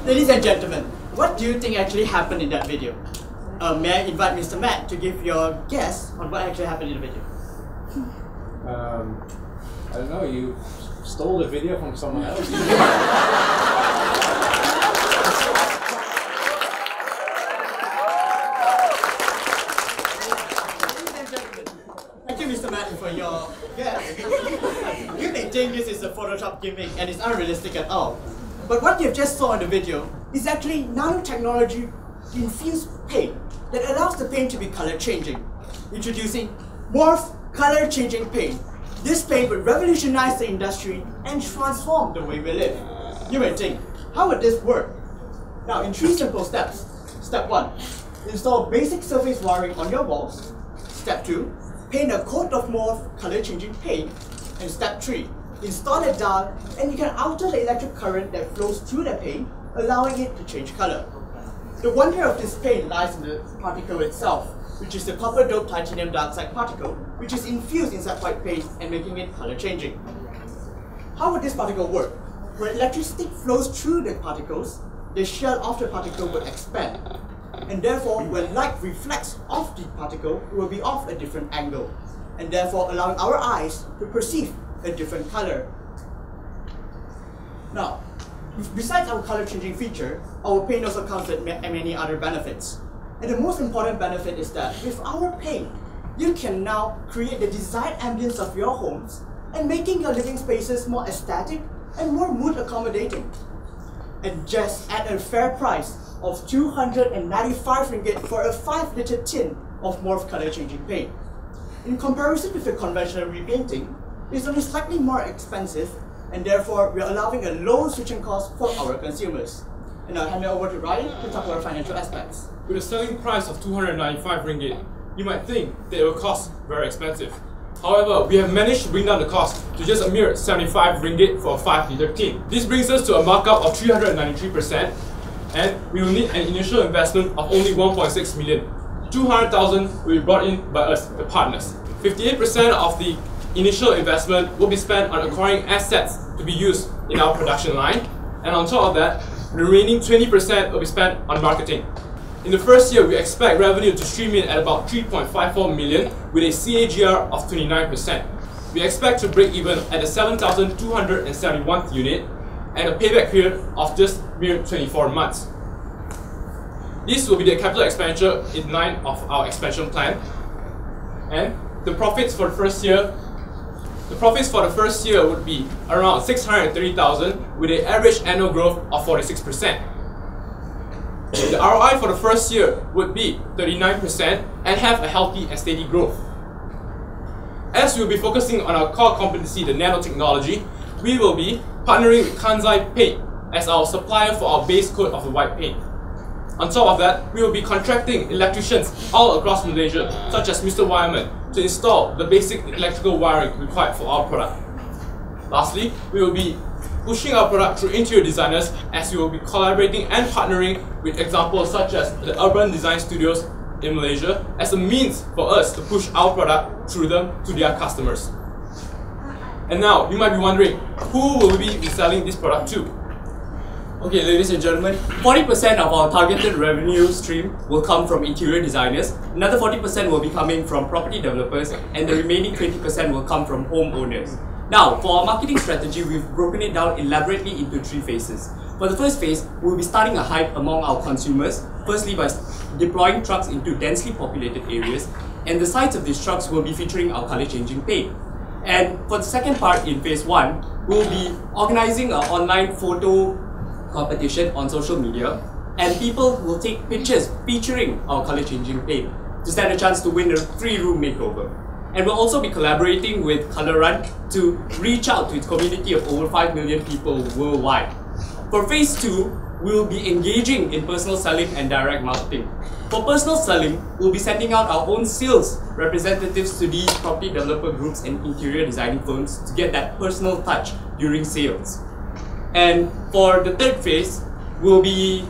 Ladies and gentlemen, what do you think actually happened in that video? May I invite Mr. Matt to give your guess on what actually happened in the video? I don't know, you stole the video from someone else. Thank you, Mr. Matt, for your guess. You may think this is a Photoshop gimmick and it's unrealistic at all. But what you just saw in the video is actually nanotechnology infused paint that allows the paint to be color changing. Introducing MORPHE color changing paint. This paint would revolutionize the industry and transform the way we live. You may think, how would this work? Now, in 3 simple steps. Step 1, install basic surface wiring on your walls. Step 2, paint a coat of MORPHE color changing paint. And step 3, install a dial and you can alter the electric current that flows through the paint, allowing it to change color. The wonder of this paint lies in the particle itself, which is the copper doped titanium dioxide particle, which is infused inside white paint and making it color changing. How would this particle work? When electricity flows through the particles, the shell of the particle will expand, and therefore when light reflects off the particle, it will be off a different angle, and therefore allowing our eyes to perceive a different color. Now, besides our color changing feature, our paint also comes with many other benefits. And the most important benefit is that with our paint, you can now create the desired ambience of your homes and making your living spaces more aesthetic and more mood accommodating. And just at a fair price of 295 ringgit for a 5-liter tin of MORPHE color changing paint. In comparison with the conventional repainting, it's only slightly more expensive, and therefore we are allowing a low switching cost for our consumers. And I'll hand it over to Ryan to talk about financial aspects. With a selling price of 295 ringgit, you might think that it will cost very expensive. However, we have managed to bring down the cost to just a mere 75 ringgit for a 5-liter tin. This brings us to a markup of 393%, and we will need an initial investment of only 1.6 million. 200,000 will be brought in by us, the partners. 58% of the initial investment will be spent on acquiring assets to be used in our production line, and on top of that, the remaining 20% will be spent on marketing. In the first year, we expect revenue to stream in at about 3.54 million with a CAGR of 29%. We expect to break even at the 7,271th unit and a payback period of just mere 24 months. This will be the capital expenditure in line of our expansion plan, and the profits for the first year would be around 630,000 with an average annual growth of 46%. The ROI for the first year would be 39% and have a healthy and steady growth. As we will be focusing on our core competency, the nanotechnology, we will be partnering with Kansai Paint as our supplier for our base coat of the white paint. On top of that, we will be contracting electricians all across Malaysia, such as Mr. Wireman, to install the basic electrical wiring required for our product. Lastly, we will be pushing our product through interior designers, as we will be collaborating and partnering with examples such as the urban design studios in Malaysia as a means for us to push our product through them to their customers. And now, you might be wondering, who will we be selling this product to? Okay, ladies and gentlemen, 40% of our targeted revenue stream will come from interior designers, another 40% will be coming from property developers, and the remaining 20% will come from homeowners. Now, for our marketing strategy, we've broken it down elaborately into 3 phases. For the first phase, we'll be starting a hype among our consumers, firstly by deploying trucks into densely populated areas, and the sides of these trucks will be featuring our color changing paint. And for the second part, in phase 1, we'll be organizing an online photo competition on social media, and people will take pictures featuring our color changing paint to stand a chance to win a 3-room makeover. And we'll also be collaborating with Colour Run to reach out to its community of over 5 million people worldwide. For phase 2, we'll be engaging in personal selling and direct marketing. For personal selling, we'll be sending out our own sales representatives to these property developer groups and interior designing firms to get that personal touch during sales. And for the third phase, we'll be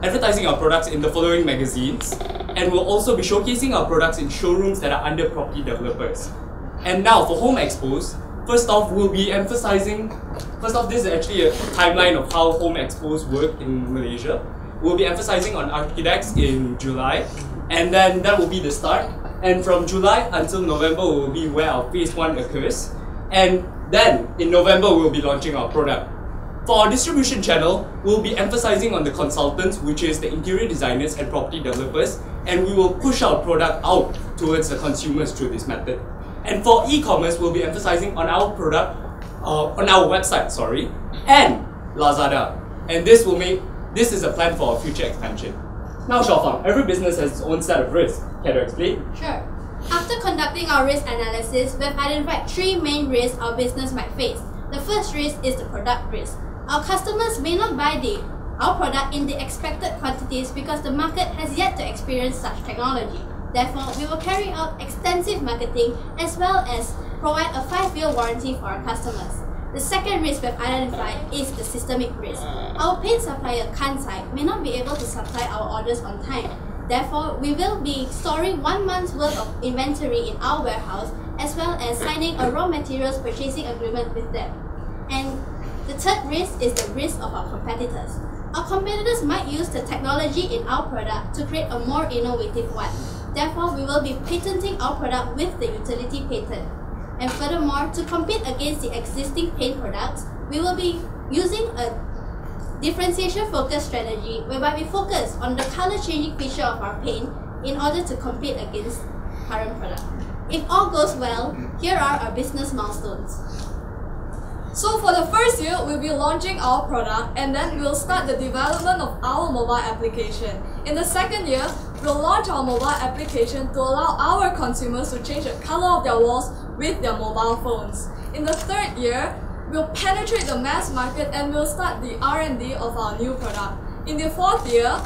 advertising our products in the following magazines, and we'll also be showcasing our products in showrooms that are under property developers. And now for home expos, first off, we'll be emphasizing First off, this is actually a timeline of how home expos work in Malaysia. We'll be emphasizing on architects in July, and then that will be the start. And from July until November will be where our phase 1 occurs. And then in November, we'll be launching our product. For our distribution channel, we'll be emphasizing on the consultants, which is the interior designers and property developers, and we will push our product out towards the consumers through this method. And for e-commerce, we'll be emphasizing on our product, on our website, and Lazada. And this is a plan for our future expansion. Now, Xiaofang, every business has its own set of risks. Can you explain? Sure. After conducting our risk analysis, we've identified 3 main risks our business might face. The first risk is the product risk. Our customers may not buy our product in the expected quantities because the market has yet to experience such technology. Therefore, we will carry out extensive marketing as well as provide a 5-year warranty for our customers. The second risk we've identified is the systemic risk. Our paint supplier, Kansai, may not be able to supply our orders on time. Therefore, we will be storing 1 month's worth of inventory in our warehouse as well as signing a raw materials purchasing agreement with them. And the third risk is the risk of our competitors. Our competitors might use the technology in our product to create a more innovative one. Therefore, we will be patenting our product with the utility patent. And furthermore, to compete against the existing paint products, we will be using a differentiation-focused strategy whereby we focus on the color-changing feature of our paint in order to compete against current product. If all goes well, here are our business milestones. So for the first year, we'll be launching our product and then we'll start the development of our mobile application. In the second year, we'll launch our mobile application to allow our consumers to change the color of their walls with their mobile phones. In the third year, we'll penetrate the mass market and we'll start the R&D of our new product. In the fourth year,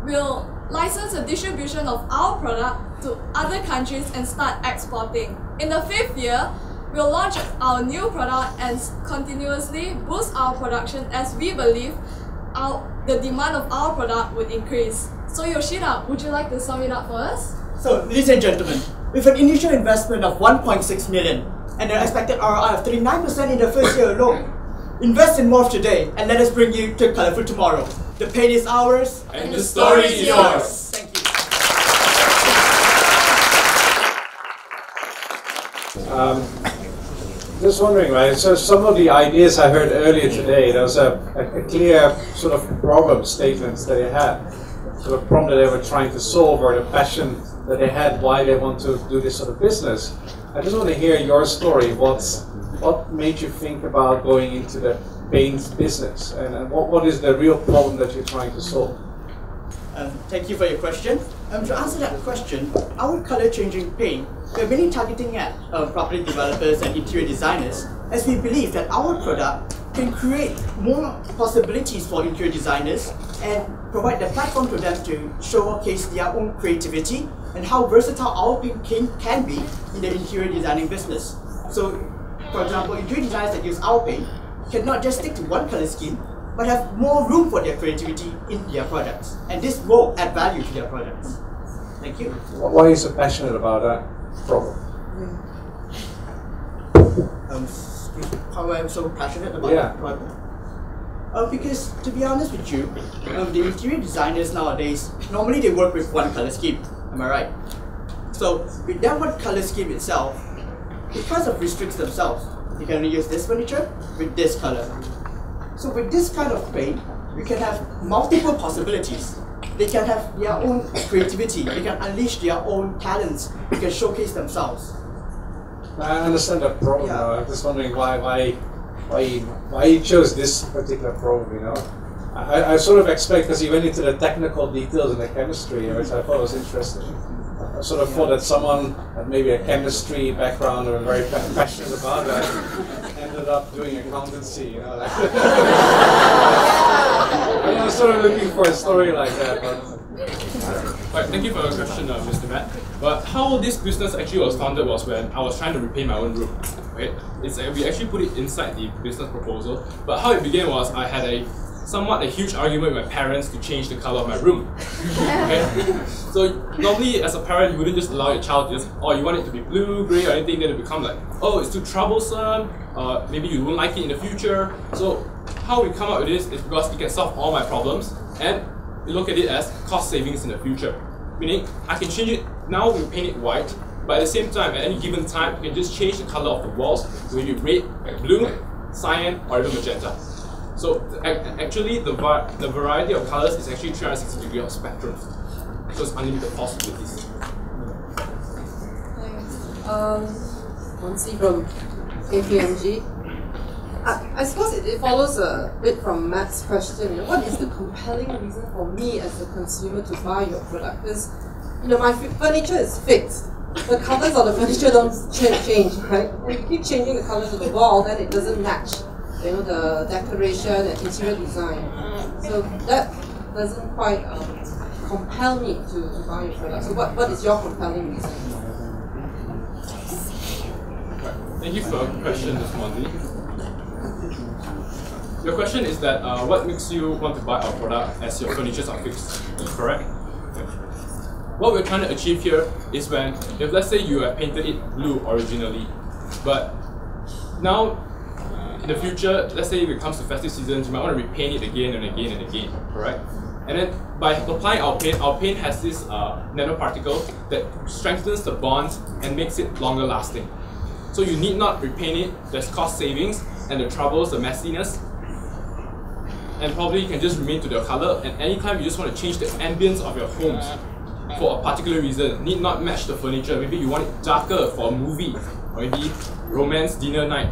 we'll license the distribution of our product to other countries and start exporting. In the fifth year, we'll launch our new product and continuously boost our production as we believe the demand of our product would increase. So Yoshida, would you like to sum it up for us? So, ladies and gentlemen, with an initial investment of 1.6 million and an expected ROI of 39% in the first year alone, invest in MORPHE today and let us bring you to colourful tomorrow. The paint is ours and the story is yours. Thank you. Just wondering, right, so some of the ideas I heard earlier today, there was a clear sort of problem statements that they had, sort of problem that they were trying to solve or the passion that they had why they want to do this sort of business. I just want to hear your story. What made you think about going into the paint business and what is the real problem that you're trying to solve? Thank you for your question. To answer that question, our color-changing paint, we're mainly targeting at property developers and interior designers, as we believe that our product can create more possibilities for interior designers and provide the platform for them to showcase their own creativity and how versatile our paint can be in the interior designing business. So, for example, interior designers that use our paint cannot just stick to one color scheme, but have more room for their creativity in their products. And this will add value to their products. Thank you. Why are you so passionate about that problem? How am I so passionate about that problem? Because, to be honest with you, the interior designers nowadays, normally they work with one color scheme. Am I right? So, with that one color scheme itself, it kind of restricts themselves. They can only use this furniture with this color. So with this kind of paint, we can have multiple possibilities. They can have their own creativity, they can unleash their own talents, they can showcase themselves. I understand that problem. I'm just wondering why you chose this particular problem, you know? I sort of expect, because you went into the technical details and the chemistry, which I thought was interesting. I sort of thought that someone had maybe a chemistry background or very passionate about that ended up doing accountancy, you know. Like I was sort of looking for a story like that. Right, thank you for your question, Mr. Matt. But how this business actually was founded was when I was trying to repaint my own room. Right? We actually put it inside the business proposal. But how it began was I had a somewhat a huge argument with my parents to change the color of my room. Okay? So normally as a parent, you wouldn't just allow your child to just, oh, you want it to be blue, grey, or anything, then it become like, oh, it's too troublesome, maybe you won't like it in the future. So how we come up with this is because it can solve all my problems, and we look at it as cost savings in the future. Meaning, I can change it, now we paint it white, but at the same time, at any given time, you can just change the color of the walls to maybe red, blue, cyan, or even magenta. So actually, the variety of colors is actually 360 degrees of spectrum. So it's unlimited possibilities. Monsi from KPMG. I suppose it follows a bit from Matt's question. What is the compelling reason for me as a consumer to buy your product? Because my furniture is fixed. The colors of the furniture don't change, right? If you keep changing the colors of the wall, then it doesn't match, the decoration and interior design. So that doesn't quite compel me to buy your product. So what is your compelling reason? Thank you for your question, Ms. Monty. Your question is that what makes you want to buy our product as your furnitures are fixed, correct? What we're trying to achieve here is when, if let's say you have painted it blue originally, but now in the future, let's say if it comes to festive seasons, you might want to repaint it again and again and again, correct? And then by applying our paint has this nanoparticle that strengthens the bonds and makes it longer lasting. So you need not repaint it, there's cost savings, and the troubles, the messiness, and probably you can just remain to the color, and anytime you just want to change the ambience of your homes for a particular reason, need not match the furniture. Maybe you want it darker for a movie, or maybe romance dinner night.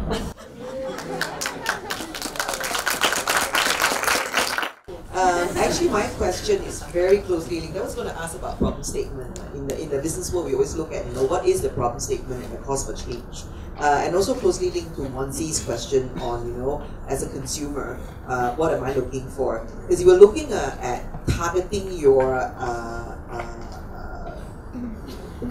Actually, my question is very closely linked. I was going to ask about problem statement. In the business world, we always look at what is the problem statement and the cost for change, and also closely linked to Monsi's question on as a consumer, what am I looking for? Because you were looking at targeting your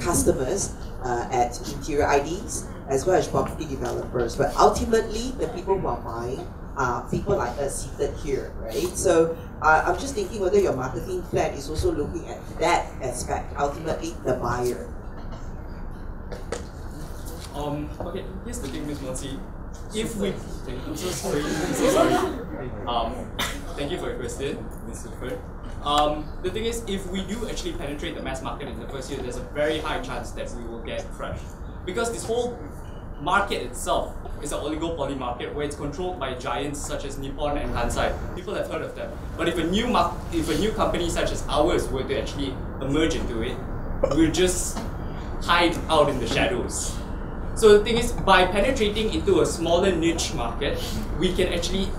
customers at interior IDs as well as property developers, but ultimately the people who are buying are people like us seated here, right? So I'm just thinking whether your marketing plan is also looking at that aspect, ultimately the buyer. Okay, here's the thing, Ms. Monsi. If we, I'm so sorry. Thank you for your question, Ms. Super. The thing is, if we do actually penetrate the mass market in the first year, there's a very high chance that we will get crushed. Because this whole market itself is an oligopoly market where it's controlled by giants such as Nippon and Kansai. People have heard of them. But if a new company such as ours were to actually emerge into it, we'll just hide out in the shadows. So the thing is, by penetrating into a smaller niche market, we can actually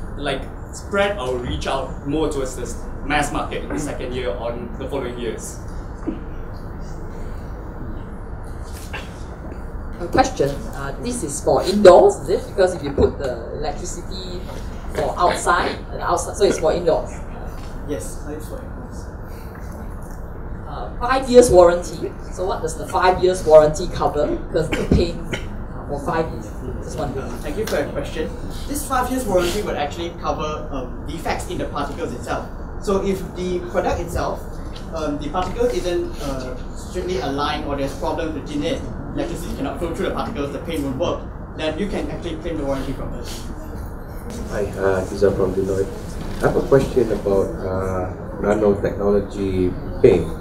spread our reach out more towards this mass market in the second year or the following years. A question, this is for indoors, is it? Because if you put the electricity for outside, so it's for indoors. Yes, it's for indoors. 5 years warranty. So what does the 5 years warranty cover? Because the paint for 5 years. Just wondering. Thank you for your question. This 5 years warranty would actually cover defects in the particles itself. So if the product itself, the particle isn't strictly aligned or there's problems within it, electricity cannot flow through the particles, the paint won't work, then you can actually claim the warranty from us. Hi, Iza from Deloitte. I have a question about nanotechnology paint.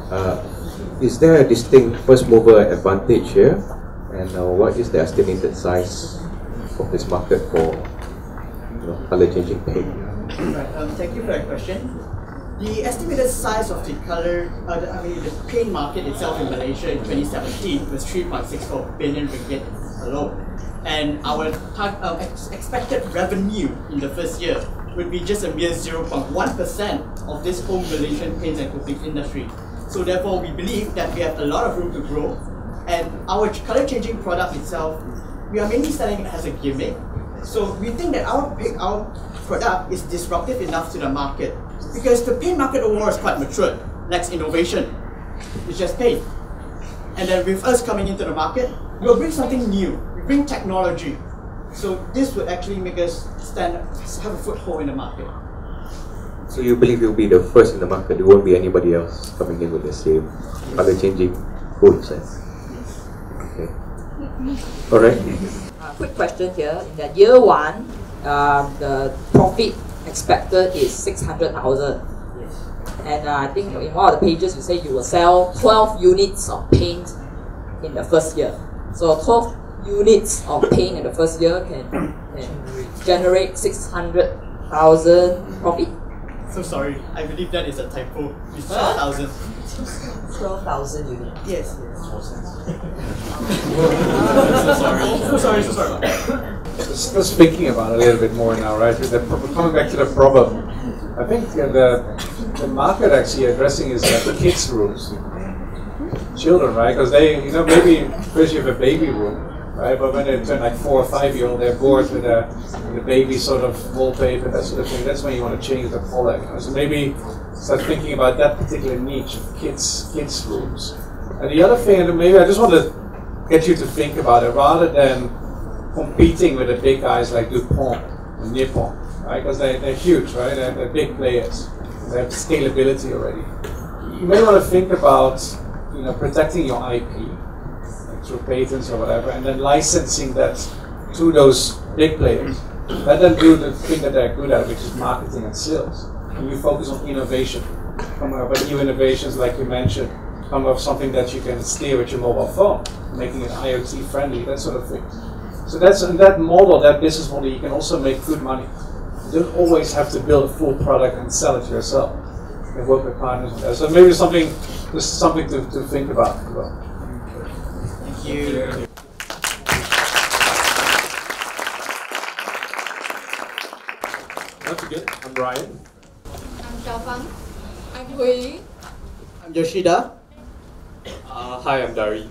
Is there a distinct first mover advantage here? And what is the estimated size of this market for color changing paint? Right, thank you for that question. The estimated size of the the paint market itself in Malaysia in 2017 was 3.64 billion ringgit alone. And our expected revenue in the first year would be just a mere 0.1% of this whole Malaysian paints and coatings industry. So therefore, we believe that we have a lot of room to grow. And our color changing product itself, we are mainly selling it as a gimmick. So we think that our product is disruptive enough to the market because the paint market overall is quite mature, lacks innovation. It's just paint. And then with us coming into the market, we'll bring something new. We bring technology. So this would actually make us have a foothold in the market. So you believe you'll be the first in the market? There won't be anybody else coming in with the same color-changing goods. Okay. All right. Quick question here. In the year one, the profit expected is 600,000. And I think in one of the pages you say you will sell 12 units of paint in the first year. So 12 units of paint in the first year can generate 600,000 profit. So sorry, I believe that is a typo. It's 12,000. 12,000 units. Yes. So sorry. Just thinking about it a little bit more now, right? Coming back to the problem, I think the market actually addressing is the kids' rooms, children, right? Because they, maybe especially if a baby room, right? But when they turn like 4 or 5 year old, they're bored with the baby sort of wallpaper, that sort of thing. That's when you want to change the color. So maybe start thinking about that particular niche of kids' rooms. And the other thing, and maybe I just want to get you to think about it, rather than competing with the big guys like DuPont and Nippon, right? Because they're huge, right? They're big players. They have scalability already. You may want to think about, protecting your IP, like through patents or whatever, and then licensing that to those big players. Let them do the thing that they're good at, which is marketing and sales. And you focus on innovation, coming up with new innovations like you mentioned, coming up with something that you can steer with your mobile phone, making it IoT friendly, that sort of thing. So that's in that model, that business model, you can also make good money. You don't always have to build a full product and sell it yourself. You can work with partners with that. So maybe something to think about as well. Thank you. Once again, I'm Ryan. I'm Xiaofang. I'm Hui. I'm Yoshida. Hi, I'm Dari.